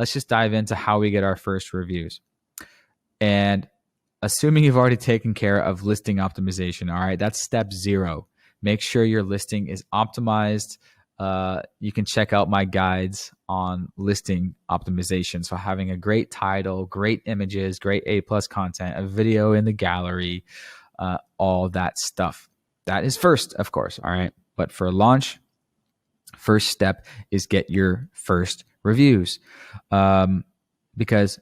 let's just dive into how we get our first reviews. And assuming you've already taken care of listing optimization, all right, that's step 0. Make sure your listing is optimized. You can check out my guides on listing optimization. So having a great title, great images, great A+ content, a video in the gallery, all that stuff. That is first, of course, all right? But for launch, first step is get your first reviews, because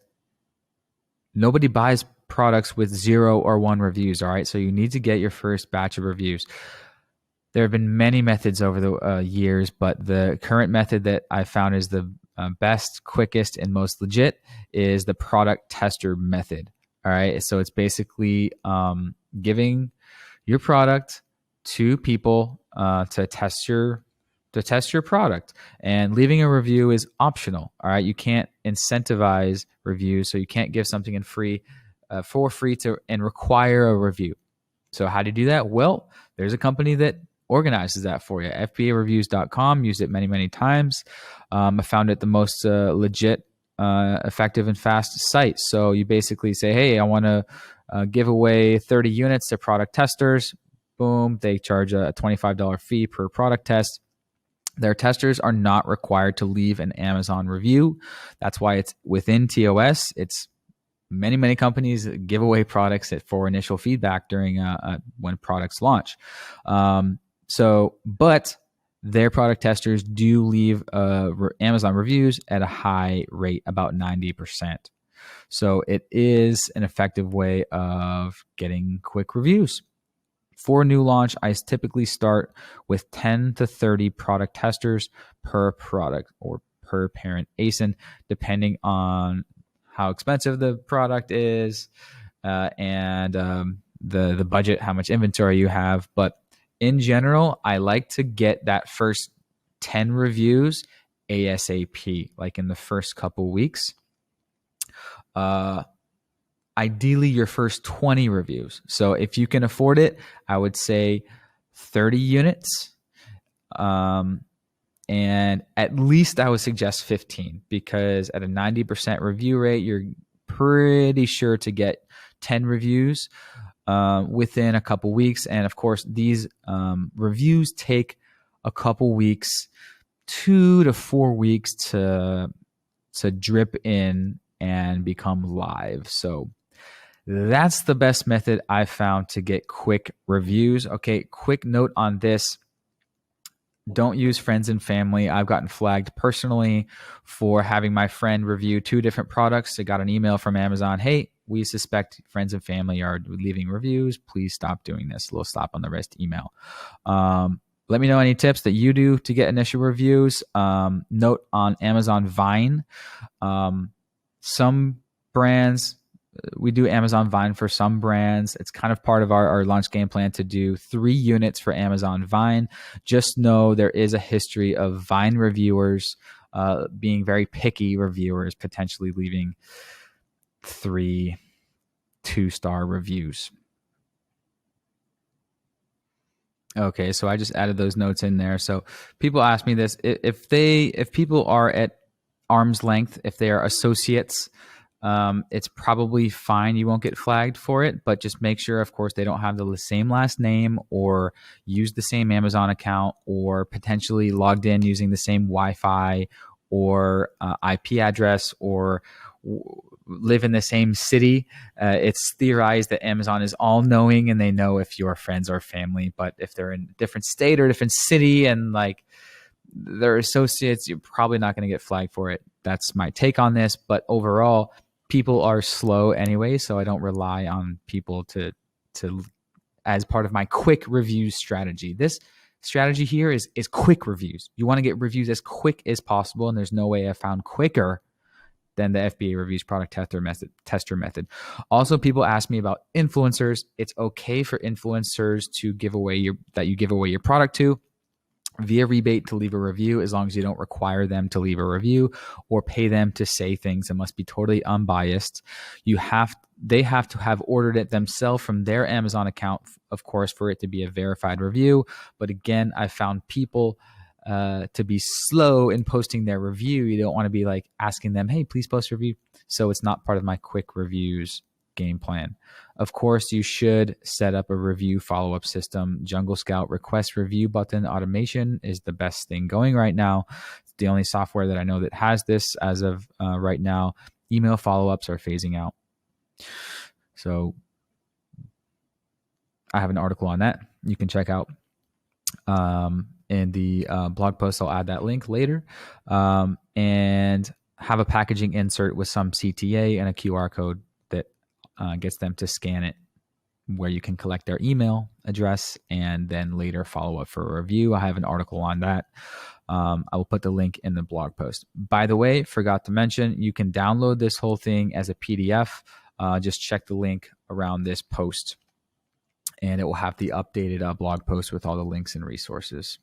nobody buys products with 0 or 1 reviews, all right? So you need to get your first batch of reviews. There have been many methods over the years, but the current method that I found is the best, quickest, and most legit is the product tester method, all right? So it's basically giving your product to people to test your product, and leaving a review is optional. All right, you can't incentivize reviews, so you can't give something in free for free and require a review. So how do you do that? Well, there's a company that organizes that for you. FBAreviews.com. Used it many times. I found it the most legit, effective, and fast site. So you basically say, hey, I want to give away 30 units to product testers. Boom, they charge a $25 fee per product test. Their testers are not required to leave an Amazon review. That's why it's within TOS. It's many companies give away products for initial feedback during when products launch. But their product testers do leave Amazon reviews at a high rate, about 90%. So it is an effective way of getting quick reviews. For a new launch, I typically start with 10 to 30 product testers per product or per parent ASIN, depending on how expensive the product is and the budget, how much inventory you have. But in general, I like to get that first 10 reviews ASAP, like in the first couple weeks. Ideally, your first 20 reviews. So if you can afford it, I would say 30 units. And at least I would suggest 15, because at a 90% review rate, you're pretty sure to get 10 reviews within a couple weeks. And of course, these reviews take a couple weeks, 2 to 4 weeks to drip in and become live. So that's the best method I've found to get quick reviews. Okay, quick note on this. Don't use friends and family. I've gotten flagged personally for having my friend review 2 different products. I got an email from Amazon. Hey, we suspect friends and family are leaving reviews. Please stop doing this. A little slap on the wrist email. Let me know any tips that you do to get initial reviews. Note on Amazon Vine. Some brands, we do Amazon Vine for some brands. It's kind of part of our launch game plan to do 3 units for Amazon Vine. Just know there is a history of Vine reviewers being very picky reviewers, potentially leaving 3 2-star reviews. Okay, so I just added those notes in there. So people ask me this: if people are at arm's length, if they are associates, it's probably fine. You won't get flagged for it, but just make sure, of course, they don't have the same last name or use the same Amazon account or potentially logged in using the same Wi-Fi or IP address or live in the same city. It's theorized that Amazon is all knowing and they know if you're friends or family, but if they're in a different state or different city and like they're associates, you're probably not going to get flagged for it. That's my take on this. But overall, people are slow anyway, so I don't rely on people to as part of my quick reviews strategy. This strategy here is quick reviews. You want to get reviews as quick as possible, and there's no way I found quicker than the FBA Reviews product tester method. Also, people ask me about influencers. It's okay for influencers to give away your product to via rebate to leave a review, as long as you don't require them to leave a review or pay them to say things. It must be totally unbiased. They have to have ordered it themselves from their Amazon account, of course, for it to be a verified review. But again, I found people to be slow in posting their review. You don't want to be like asking them, hey, please post a review. So it's not part of my quick reviews game plan. Of course, you should set up a review follow-up system. Jungle Scout request review button automation is the best thing going right now. It's the only software that I know that has this as of right now. Email follow-ups are phasing out. So I have an article on that you can check out in the blog post. I'll add that link later. And have a packaging insert with some CTA and a QR code that gets them to scan it, where you can collect their email address and then later follow up for a review. I have an article on that. I will put the link in the blog post. By the way, forgot to mention, you can download this whole thing as a PDF. Just check the link around this post, and it will have the updated blog post with all the links and resources.